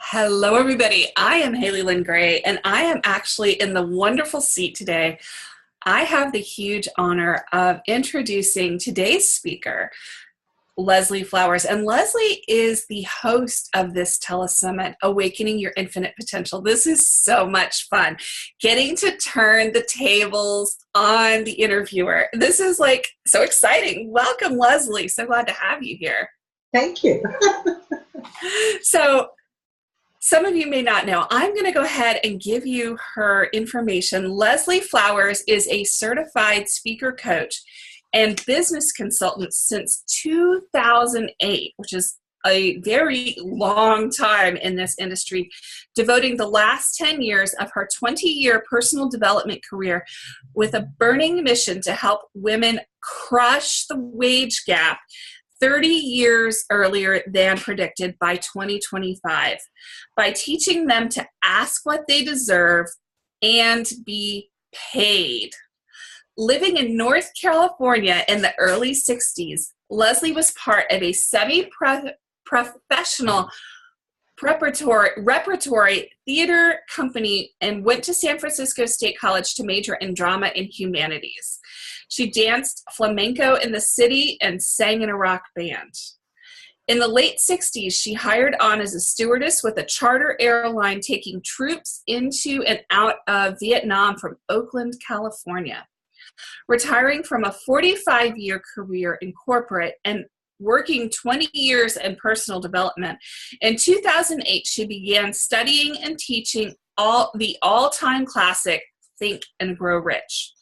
Hello, everybody. I am Haley Lynn Gray, and I am actually in the wonderful seat today. I have the huge honor of introducing today's speaker, Leslie Flowers. And Leslie is the host of this TeleSummit, Awakening Your Infinite Potential. This is so much fun, getting to turn the tables on the interviewer. This is like so exciting. Welcome, Leslie. So glad to have you here. Thank you. So, some of you may not know, I'm going to go ahead and give you her information. Leslie Flowers is a certified speaker coach and business consultant since 2008, which is a very long time in this industry, devoting the last 10 years of her 20-year personal development career with a burning mission to help women crush the wage gap 30 years earlier than predicted by 2025, by teaching them to ask what they deserve and be paid. Living in North California in the early 60s, Leslie was part of a semi-professional repertory theater company and went to San Francisco State College to major in drama and humanities. She danced flamenco in the city and sang in a rock band. In the late 60s, she hired on as a stewardess with a charter airline taking troops into and out of Vietnam from Oakland, California. Retiring from a 45-year career in corporate and working 20 years in personal development, in 2008, she began studying and teaching the all-time classic, Think and Grow Rich.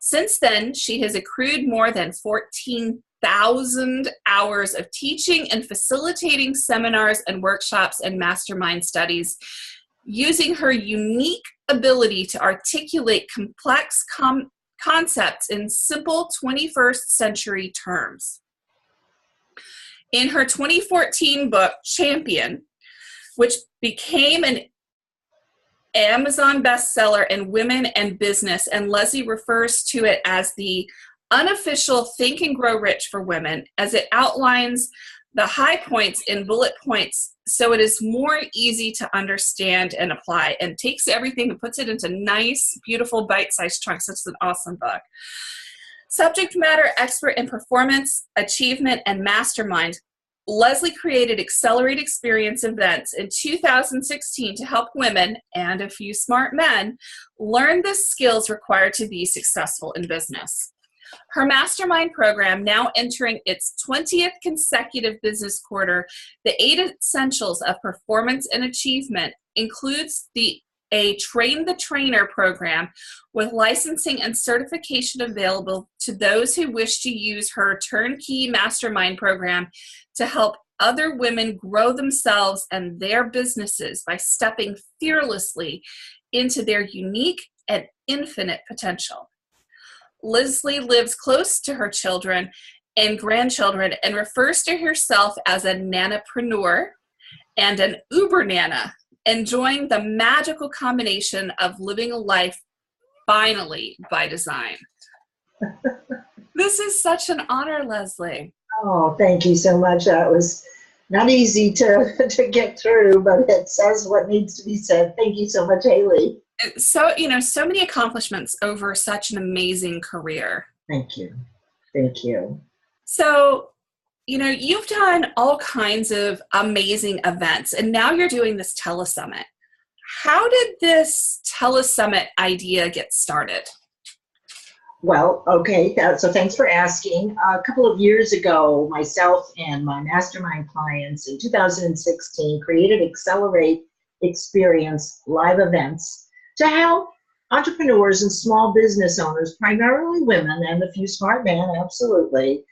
Since then, she has accrued more than 14,000 hours of teaching and facilitating seminars and workshops and mastermind studies, using her unique ability to articulate complex concepts in simple 21st century terms. In her 2014 book, Champion, which became an Amazon bestseller in Women and Business, and Leslie refers to it as the unofficial Think and Grow Rich for women, as it outlines the high points in bullet points so it is more easy to understand and apply, and takes everything and puts it into nice, beautiful, bite-sized chunks. It's an awesome book. Subject matter expert in performance, achievement, and mastermind, Leslie created Accelerate Experience events in 2016 to help women and a few smart men learn the skills required to be successful in business. Her mastermind program, now entering its 20th consecutive business quarter, the 8 Essentials of Performance and Achievement, includes a Train the Trainer program with licensing and certification available to those who wish to use her turnkey mastermind program to help other women grow themselves and their businesses by stepping fearlessly into their unique and infinite potential. Leslie lives close to her children and grandchildren and refers to herself as a nanapreneur and an uber nana, enjoying the magical combination of living a life finally by design. This is such an honor, Leslie. Oh, thank you so much. That was not easy to get through, but it says what needs to be said. Thank you so much, Haley. So, so many accomplishments over such an amazing career. Thank you. Thank you. So, you've done all kinds of amazing events, and now you're doing this TeleSummit. How did this TeleSummit idea get started? Well, okay, so thanks for asking. A couple of years ago, myself and my mastermind clients in 2016 created Accelerate Experience live events to help entrepreneurs and small business owners, primarily women and a few smart men, absolutely,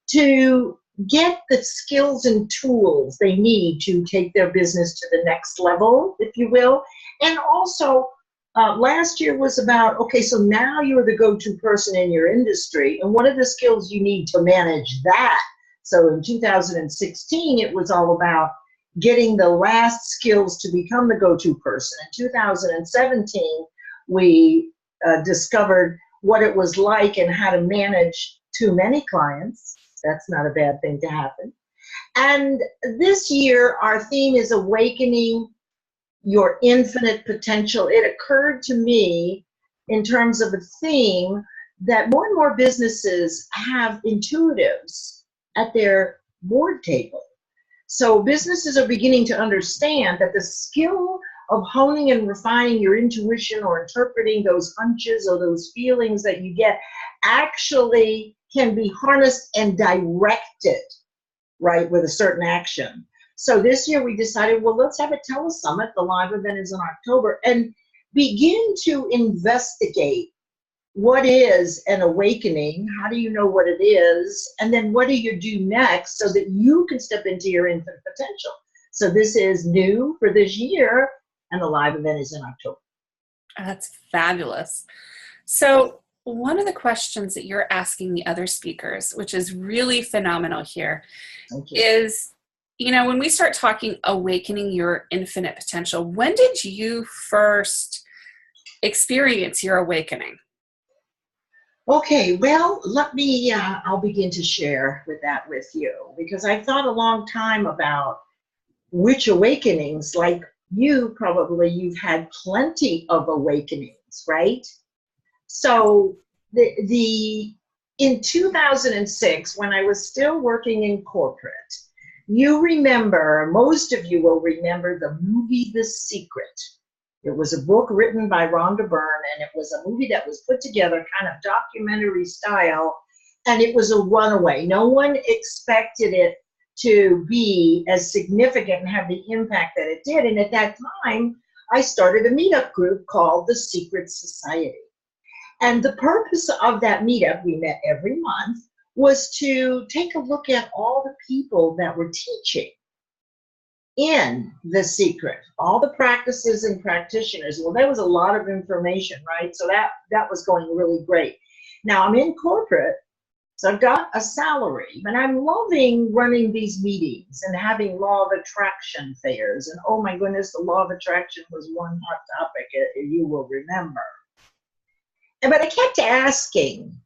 to get the skills and tools they need to take their business to the next level, if you will. And also, last year was about, okay, so now you're the go-to person in your industry, and what are the skills you need to manage that? So in 2016, it was all about getting the last skills to become the go-to person. In 2017, we discovered what it was like and how to manage too many clients. That's not a bad thing to happen. And this year, our theme is awakening your infinite potential, it occurred to me in terms of a theme that more and more businesses have intuitives at their board table. So businesses are beginning to understand that the skill of honing and refining your intuition or interpreting those hunches or those feelings that you get actually can be harnessed and directed, right, with a certain action. So this year we decided, well, let's have a TeleSummit. The live event is in October, and begin to investigate what is an awakening, how do you know what it is, and then what do you do next so that you can step into your infinite potential. So this is new for this year, and the live event is in October. That's fabulous. So one of the questions that you're asking the other speakers, which is really phenomenal here, is, when we start talking awakening your infinite potential, when did you first experience your awakening? Okay, well, I'll begin to share with you, because I thought a long time about which awakenings. Like you, probably you've had plenty of awakenings, right? So in 2006, when I was still working in corporate, most of you will remember the movie The Secret. It was a book written by Rhonda Byrne, and it was a movie that was put together kind of documentary style, and it was a runaway. No one expected it to be as significant and have the impact that it did. And at that time, I started a meetup group called The Secret Society. And the purpose of that meetup, we met every month, was to take a look at all the people that were teaching in The Secret, all the practices and practitioners. Well, there was a lot of information, right? So that was going really great. Now I'm in corporate, so I've got a salary, but I'm loving running these meetings and having law of attraction fairs. And oh my goodness, the law of attraction was one hot topic, you will remember. But I kept asking,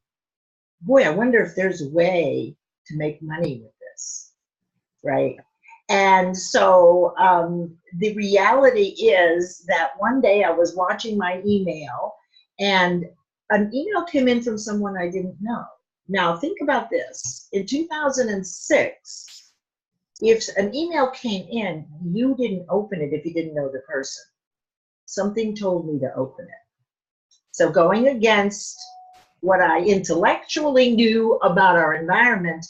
boy, I wonder if there's a way to make money with this, right? And so the reality is that one day I was watching my email, and an email came in from someone I didn't know. Now think about this. In 2006, if an email came in, you didn't open it if you didn't know the person. Something told me to open it. So going against what I intellectually knew about our environment,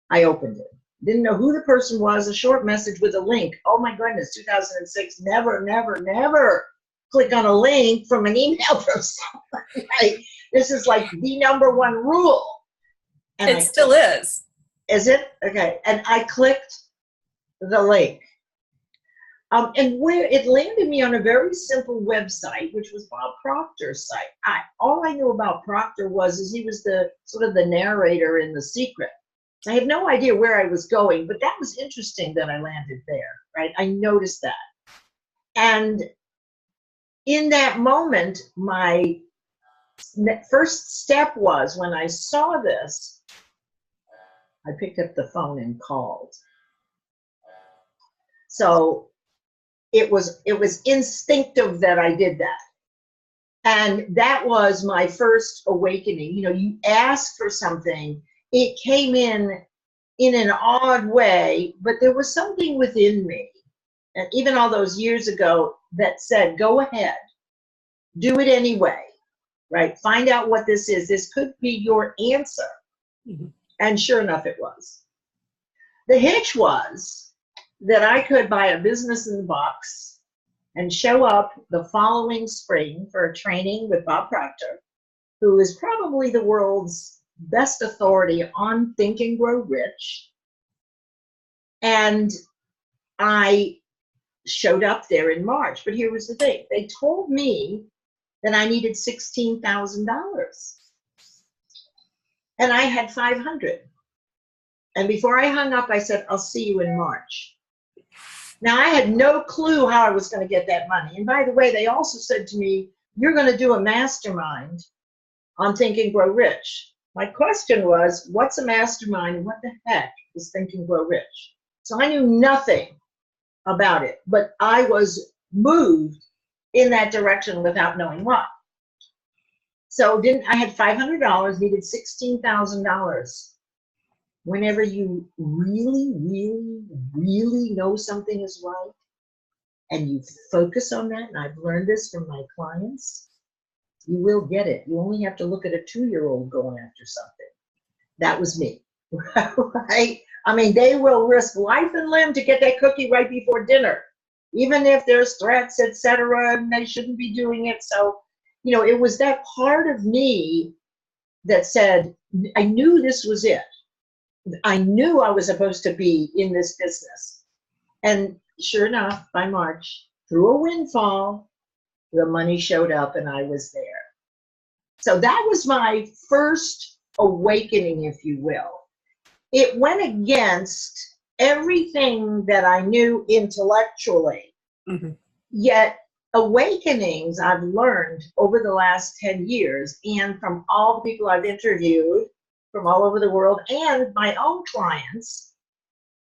I opened it. Didn't know who the person was, a short message with a link. Oh my goodness, 2006, never, never, never click on a link from an email from someone, right? This is like the number one rule. And it still is. Is it? Okay. And I clicked the link. And where it landed me on a very simple website, which was Bob Proctor's site. All I knew about Proctor was he was the sort of the narrator in The Secret. I had no idea where I was going, but that was interesting that I landed there, right? I noticed that. And in that moment, my first step was, when I saw this, I picked up the phone and called. So it was instinctive that I did that. And that was my first awakening. You ask for something, it came in an odd way, but there was something within me, and even all those years ago, that said, go ahead, do it anyway, right? Find out what this is. This could be your answer. Mm-hmm. And sure enough, it was. The hitch was that I could buy a business in the box and show up the following spring for a training with Bob Proctor, who is probably the world's best authority on Think and Grow Rich. And I showed up there in March. But here was the thing. They told me that I needed $16,000. And I had 500. And before I hung up, I said, I'll see you in March. Now, I had no clue how I was going to get that money. And by the way, they also said to me, you're going to do a mastermind on Think and Grow Rich. My question was, what's a mastermind and what the heck is Think and Grow Rich? So I knew nothing about it, but I was moved in that direction without knowing why. So I had $500, needed $16,000. Whenever you really, really, really know something is right, and you focus on that, and I've learned this from my clients, you will get it. You only have to look at a 2-year-old going after something. That was me, right? I mean, they will risk life and limb to get that cookie right before dinner, even if there's threats, etc., and they shouldn't be doing it. So, it was that part of me that said, I knew this was it. I knew I was supposed to be in this business. And sure enough, by March, through a windfall, the money showed up and I was there. So that was my first awakening, if you will. It went against everything that I knew intellectually. Mm-hmm. Yet awakenings I've learned over the last 10 years, and from all the people I've interviewed from all over the world and my own clients,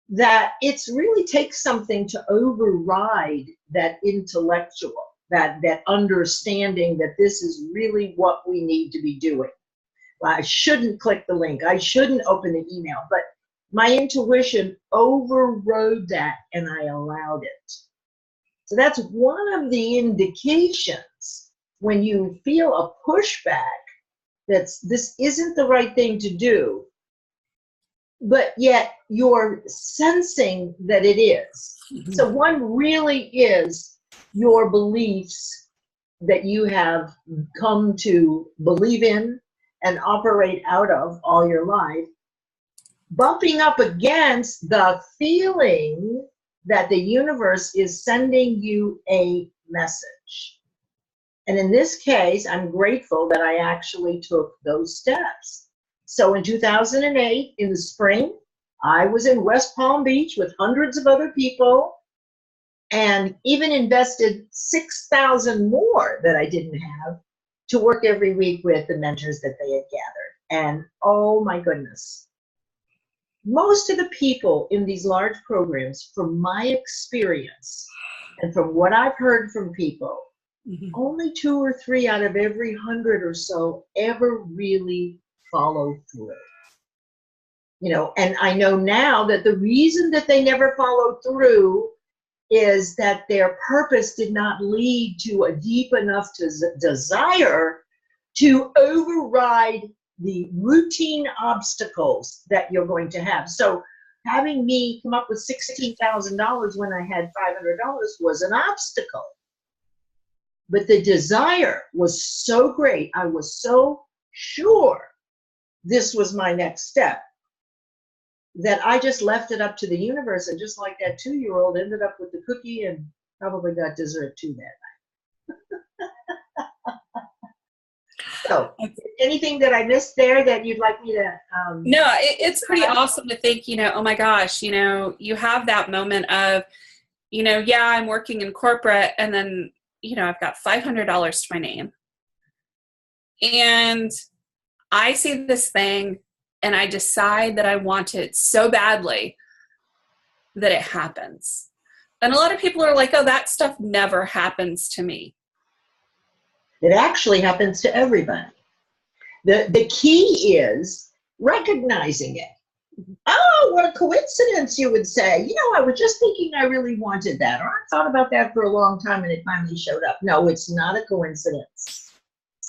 that it's really takes something to override that intellectual, that understanding that this is really what we need to be doing. I shouldn't click the link. I shouldn't open the email. But my intuition overrode that and I allowed it. So that's one of the indications when you feel a pushback that this isn't the right thing to do, but yet you're sensing that it is. Mm-hmm. So one really is your beliefs that you have come to believe in and operate out of all your life, bumping up against the feeling that the universe is sending you a message. And in this case, I'm grateful that I actually took those steps. So in 2008, in the spring, I was in West Palm Beach with hundreds of other people and even invested $6,000 more that I didn't have to work every week with the mentors that they had gathered. And oh my goodness, most of the people in these large programs, from my experience and from what I've heard from people, mm-hmm. only 2 or 3 out of every 100 or so ever really follow through. And I know now that the reason that they never followed through is that their purpose did not lead to a deep enough desire to override the routine obstacles that you're going to have. So having me come up with $16,000 when I had $500 was an obstacle. But the desire was so great. I was so sure this was my next step that I just left it up to the universe, and just like that 2-year-old ended up with the cookie and probably got dessert too that night. So anything that I missed there that you'd like me to No, it's pretty awesome to think, oh my gosh, you have that moment of, yeah, I'm working in corporate, and then I've got $500 to my name, and I see this thing and I decide that I want it so badly that it happens. And a lot of people are like, oh, that stuff never happens to me. It actually happens to everybody. The key is recognizing it. Oh, what a coincidence, you would say. I was just thinking I really wanted that, or I thought about that for a long time and it finally showed up. No, it's not a coincidence.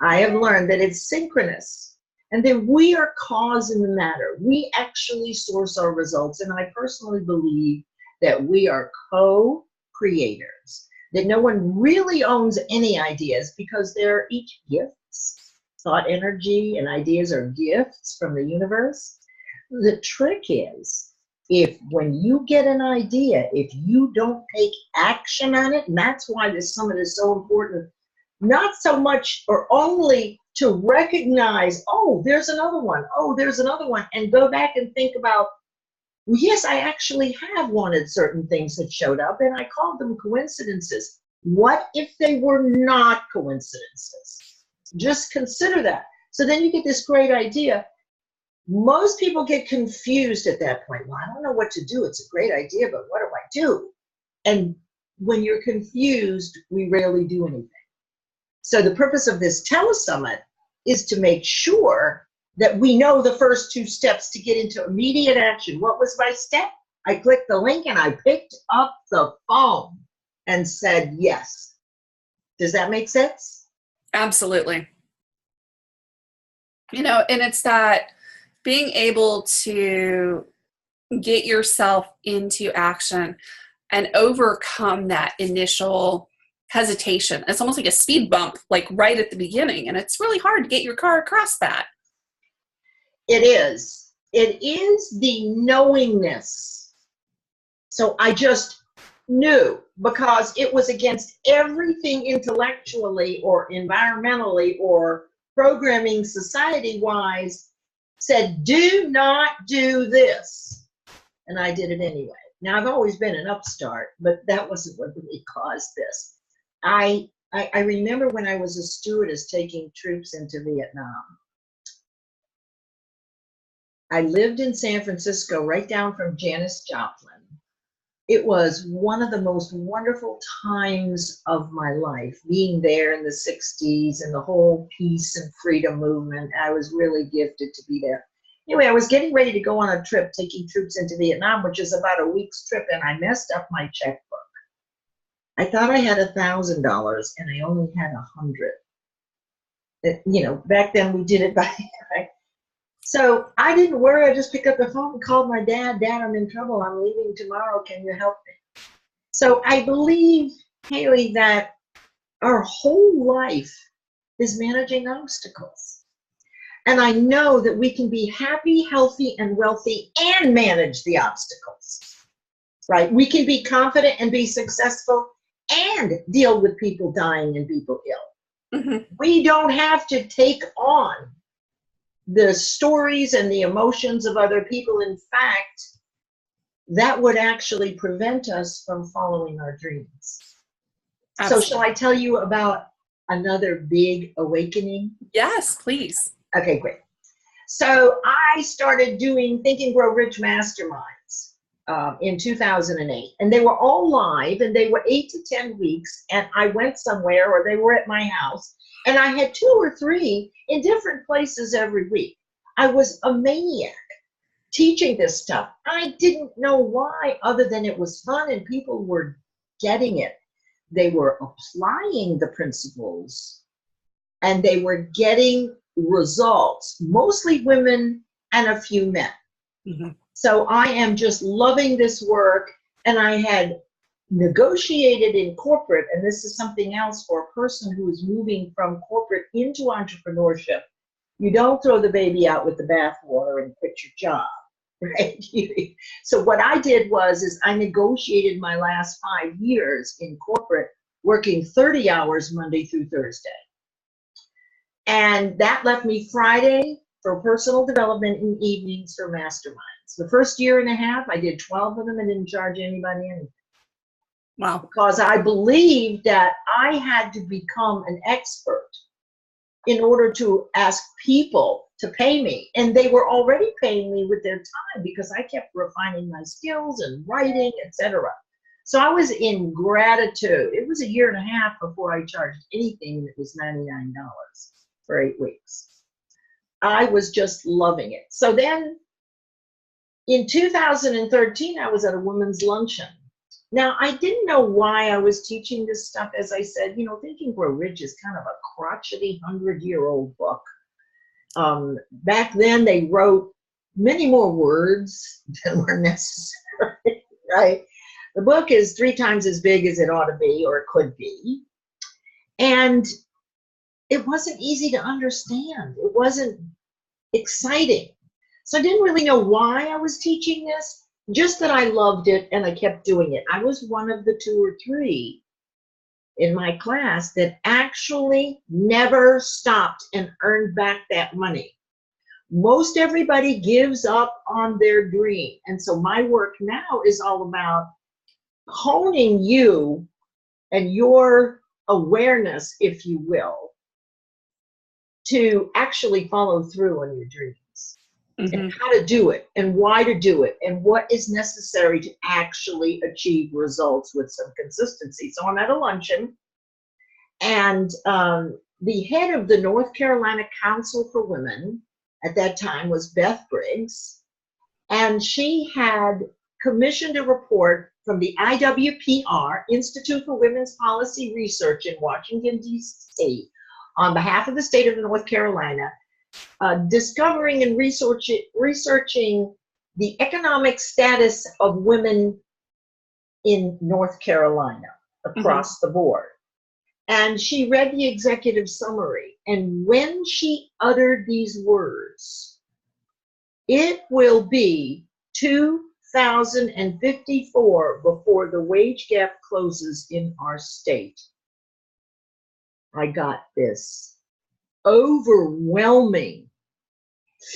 I have learned that it's synchronous. And then we are cause in the matter. We actually source our results. And I personally believe that we are co-creators, that no one really owns any ideas because they're each gifts. Thought energy and ideas are gifts from the universe. The trick is, when you get an idea, if you don't take action on it, and that's why this summit is so important, not so much or only to recognize, oh, there's another one, and go back and think about, yes, I actually have wanted certain things that showed up, and I called them coincidences. What if they were not coincidences? Just consider that. So then you get this great idea. Most people get confused at that point. Well, I don't know what to do. It's a great idea, but what do I do? And when you're confused, we rarely do anything. So the purpose of this TeleSummit is to make sure that we know the first two steps to get into immediate action. What was my step? I clicked the link and I picked up the phone and said yes. Does that make sense? Absolutely. You know, and it's that being able to get yourself into action and overcome that initial hesitation. It's almost like a speed bump, like right at the beginning. And it's really hard to get your car across that. It is. It is the knowingness. So I just knew, because it was against everything intellectually or environmentally or programming society-wise said, do not do this. And I did it anyway. Now, I've always been an upstart, but that wasn't what really caused this. I remember when I was a stewardess taking troops into Vietnam. I lived in San Francisco, right down from Janis Joplin. It was one of the most wonderful times of my life, being there in the 60s and the whole peace and freedom movement. I was really gifted to be there. Anyway, I was getting ready to go on a trip taking troops into Vietnam, which is about a week's trip, and I messed up my checkbook. I thought I had $1,000 and I only had 100. You know, back then we did it by, right? So I didn't worry. I just picked up the phone and called my dad. Dad, I'm in trouble. I'm leaving tomorrow. Can you help me? So I believe, Haley, that our whole life is managing obstacles. And I know that we can be happy, healthy, and wealthy and manage the obstacles, right? We can be confident and be successful and deal with people dying and people ill. Mm-hmm. We don't have to take on the stories and the emotions of other people. In fact, that would actually prevent us from following our dreams. Absolutely. So shall I tell you about another big awakening? Yes, please. Okay, great. So I started doing Think and Grow Rich Masterminds in 2008. And they were all live, and they were 8 to 10 weeks. And I went somewhere, or they were at my house. And I had 2 or 3 in different places every week. I was a maniac teaching this stuff. I didn't know why, other than it was fun and people were getting it. They were applying the principles and they were getting results, mostly women and a few men. Mm-hmm. So I am just loving this work, and I had negotiated in corporate, and this is something else for a person who is moving from corporate into entrepreneurship. You don't throw the baby out with the bathwater and quit your job, right? So what I did is I negotiated my last 5 years in corporate, working 30 hours Monday through Thursday. And that left me Friday for personal development and evenings for masterminds. The first year and a half, I did 12 of them and didn't charge anybody anything. Wow. Because I believed that I had to become an expert in order to ask people to pay me. And they were already paying me with their time because I kept refining my skills and writing, etc. So I was in gratitude. It was a year and a half before I charged anything that was $99 for 8 weeks. I was just loving it. So then in 2013, I was at a women's luncheon. Now, I didn't know why I was teaching this stuff. As I said, you know, Think and Grow Rich is kind of a crotchety 100-year-old book. Back then, they wrote many more words than were necessary, right? The book is 3 times as big as it ought to be, or it could be. And it wasn't easy to understand. It wasn't exciting. So I didn't really know why I was teaching this, just that I loved it and I kept doing it. I was one of the 2 or 3 in my class that actually never stopped and earned back that money. Most everybody gives up on their dream. And so my work now is all about honing you and your awareness, if you will, to actually follow through on your dreams. and Mm-hmm. how to do it and why to do it and what is necessary to actually achieve results with some consistency. So I'm at a luncheon, and the head of the North Carolina Council for Women at that time was Beth Briggs, and she had commissioned a report from the IWPR, Institute for Women's Policy Research in Washington, D.C., on behalf of the state of North Carolina, discovering and researching the economic status of women in North Carolina across the board. And she read the executive summary. And when she uttered these words, "It will be 2054 before the wage gap closes in our state," I got this overwhelming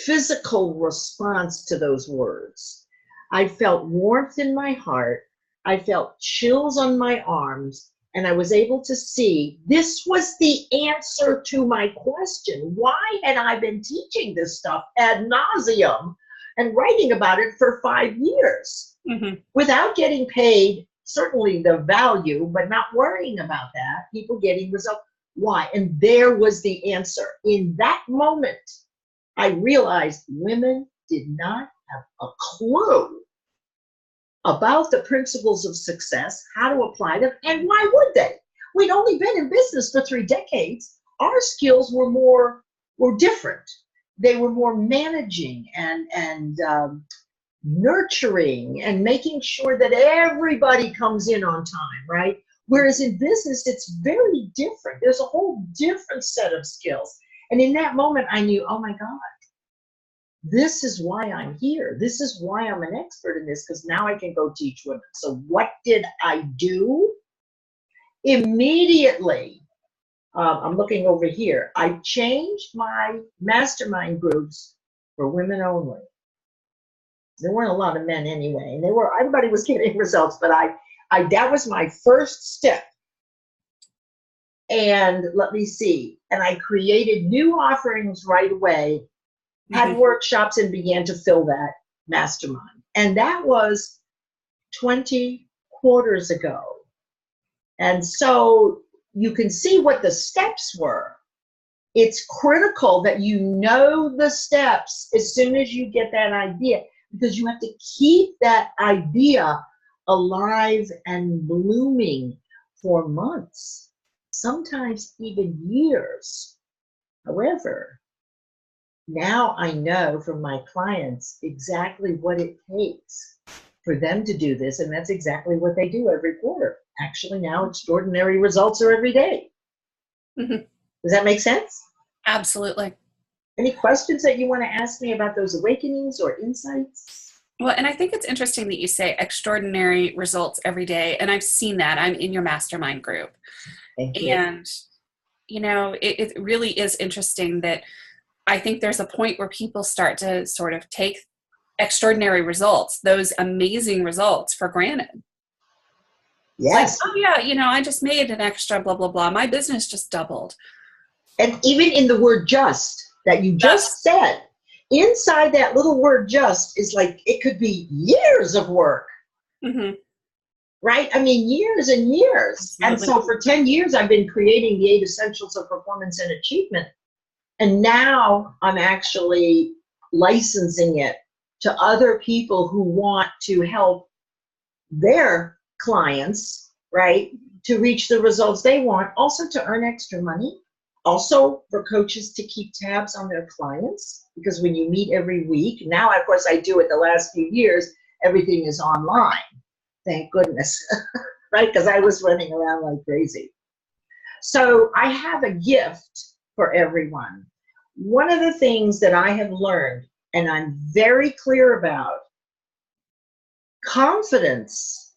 physical response to those words. I felt warmth in my heart. I felt chills on my arms, and I was able to see this was the answer to my question. Why had I been teaching this stuff ad nauseum and writing about it for 5 years without getting paid, certainly the value, but not worrying about that, people getting results? Why? And there was the answer. In that moment, I realized women did not have a clue about the principles of success, how to apply them, and why would they? We'd only been in business for 3 decades. Our skills were different. They were more managing and nurturing and making sure that everybody comes in on time, right? Whereas in business, it's very different. There's a whole different set of skills. And in that moment, I knew, oh my God, this is why I'm here. This is why I'm an expert in this, because now I can go teach women. So what did I do? Immediately, I'm looking over here, I changed my mastermind groups for women only. There weren't a lot of men anyway, and everybody was getting results, but that was my first step. And let me see, and I created new offerings right away, had workshops, and began to fill that mastermind. And that was 20 quarters ago. And so you can see what the steps were. It's critical that you know the steps as soon as you get that idea, because you have to keep that idea alive and blooming for months, sometimes even years. However, now I know from my clients exactly what it takes for them to do this, and that's exactly what they do every quarter. Actually, now extraordinary results are every day. Does that make sense? Absolutely. Any questions that you want to ask me about those awakenings or insights? Well, and I think it's interesting that you say extraordinary results every day. And I've seen that. I'm in your mastermind group. Thank you. And, it really is interesting that I think there's a point where people start to sort of take extraordinary results, those amazing results, for granted. Yes. Like, oh yeah, I just made an extra blah, blah, blah. My business just doubled. And even in the word just that you just said, inside that little word just is like, it could be years of work. Right? I mean, years and years. Absolutely. And so for 10 years, I've been creating the 8 essentials of performance and achievement. And now I'm actually licensing it to other people who want to help their clients, right, to reach the results they want, also to earn extra money, also for coaches to keep tabs on their clients, because when you meet every week, now, of course, I do it the last few years, everything is online. Thank goodness, right? Because I was running around like crazy. So I have a gift for everyone. One of the things that I have learned, and I'm very clear about, confidence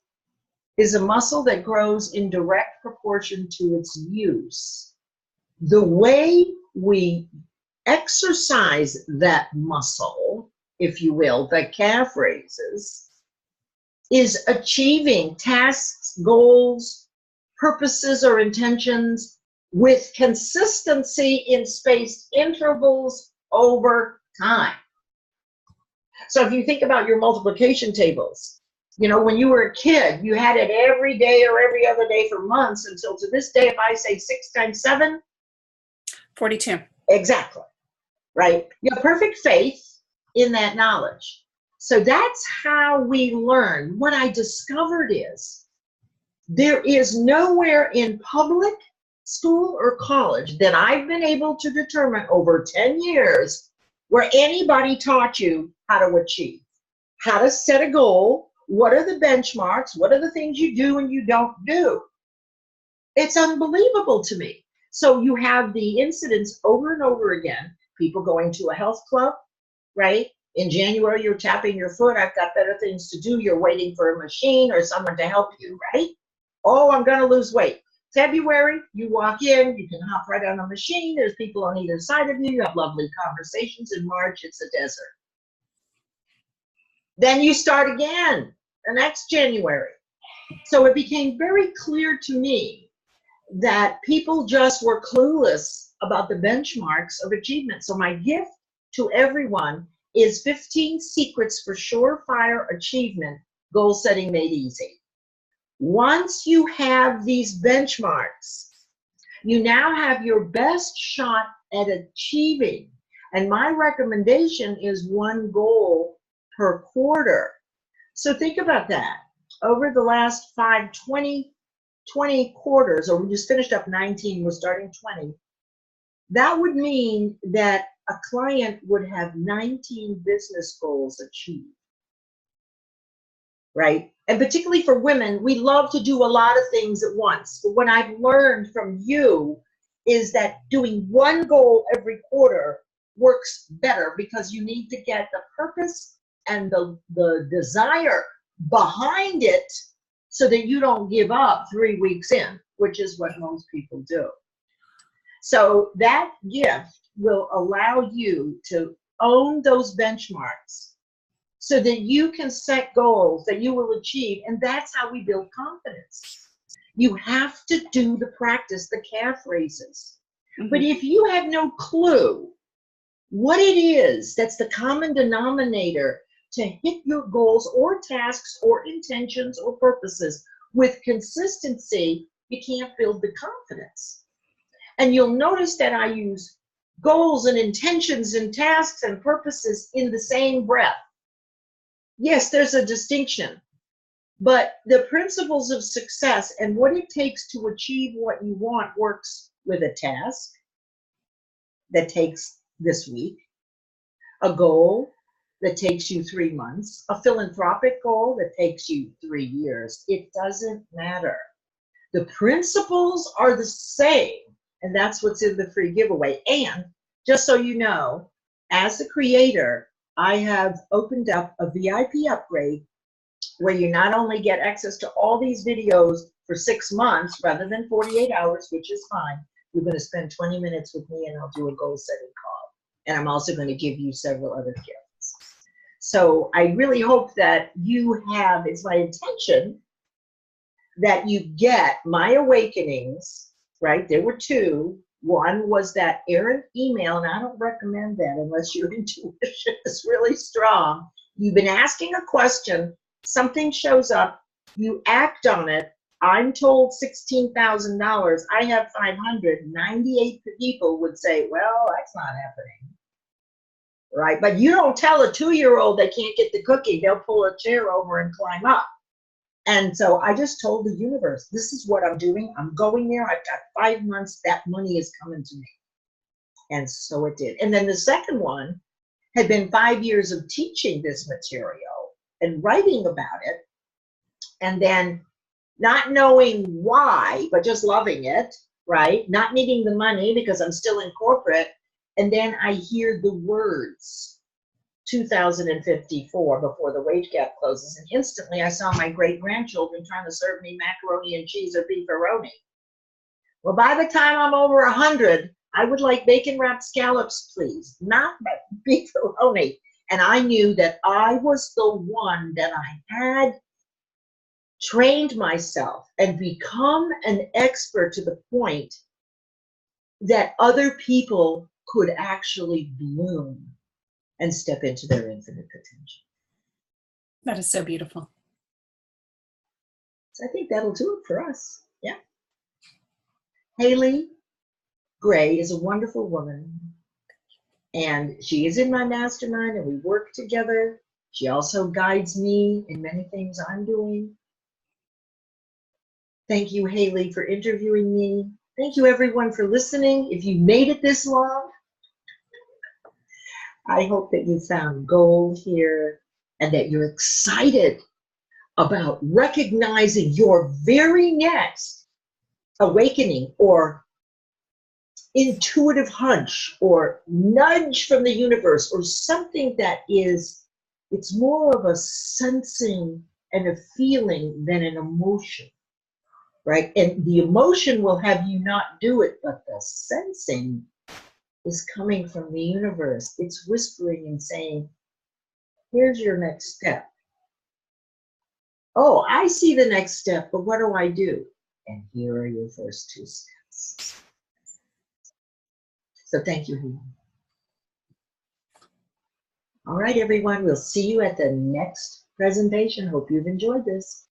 is a muscle that grows in direct proportion to its use. The way we exercise that muscle, if you will, the calf raises, is achieving tasks, goals, purposes, or intentions with consistency in spaced intervals over time. So if you think about your multiplication tables, you know, when you were a kid, you had it every day or every other day for months until to this day, if I say 6 times 7, 42. Exactly, right? You have perfect faith in that knowledge. So that's how we learn. What I discovered is there is nowhere in public school or college that I've been able to determine over 10 years where anybody taught you how to achieve, how to set a goal, what are the benchmarks, what are the things you do and you don't do. It's unbelievable to me. So you have the incidents over and over again, people going to a health club, right? In January, you're tapping your foot, I've got better things to do. You're waiting for a machine or someone to help you, right? Oh, I'm going to lose weight. February, you walk in, you can hop right on a machine. There's people on either side of you. You have lovely conversations. In March, it's a desert. Then you start again the next January. So it became very clear to me that people just were clueless about the benchmarks of achievement. So my gift to everyone is 15 secrets for surefire achievement, goal setting made easy. Once you have these benchmarks, you now have your best shot at achieving. And my recommendation is one goal per quarter. So think about that. Over the last 20 quarters, or we just finished up 19, we're starting 20. That would mean that a client would have 19 business goals achieved, right? And particularly for women, we love to do a lot of things at once. But what I've learned from you is that doing one goal every quarter works better because you need to get the purpose and the desire behind it so that you don't give up 3 weeks in, which is what most people do. So that gift will allow you to own those benchmarks so that you can set goals that you will achieve. And that's how we build confidence. You have to do the practice, the calf raises. Mm-hmm. But if you have no clue what it is that's the common denominator to hit your goals or tasks or intentions or purposes with consistency, you can't build the confidence. And you'll notice that I use goals and intentions and tasks and purposes in the same breath. Yes, there's a distinction, but the principles of success and what it takes to achieve what you want works with a task that takes this week, a goal that takes you 3 months, a philanthropic goal that takes you 3 years. It doesn't matter. The principles are the same, and that's what's in the free giveaway. And just so you know, as the creator, I have opened up a VIP upgrade where you not only get access to all these videos for 6 months rather than 48 hours, which is fine. You're going to spend 20 minutes with me and I'll do a goal setting call. And I'm also going to give you several other gifts. So I really hope that you have, it's my intention that you get my awakenings, right? There were 2. One was that errant email, and I don't recommend that unless your intuition is really strong. You've been asking a question, something shows up, you act on it. I'm told $16,000, I have 500. 98 people would say, well, that's not happening, right? But you don't tell a 2-year-old they can't get the cookie. They'll pull a chair over and climb up. And so I just told the universe, this is what I'm doing. I'm going there. I've got 5 months. That money is coming to me. And so it did. And then the second one had been 5 years of teaching this material and writing about it. And then not knowing why, but just loving it, right? Not needing the money because I'm still in corporate. And then I hear the words, 2054 before the wage gap closes, and instantly I saw my great-grandchildren trying to serve me macaroni and cheese or beefaroni. Well, by the time I'm over 100, I would like bacon wrapped scallops, please, not beefaroni. And I knew that I was the one that I had trained myself and become an expert to the point that other people could actually bloom. and step into their infinite potential. That is so beautiful. So I think that'll do it for us. Yeah. Haley Gray is a wonderful woman, and she is in my mastermind, and we work together. She also guides me in many things I'm doing. Thank you, Haley, for interviewing me. Thank you, everyone, for listening. If you made it this long, I hope that you found gold here and that you're excited about recognizing your very next awakening or intuitive hunch or nudge from the universe or something that is, it's more of a sensing and a feeling than an emotion, right? And the emotion will have you not do it, but the sensing is coming from the universe. It's whispering and saying, here's your next step. Oh, I see the next step, but what do I do? And here are your first 2 steps. So thank you, Helen. All right, everyone, we'll see you at the next presentation. Hope you've enjoyed this.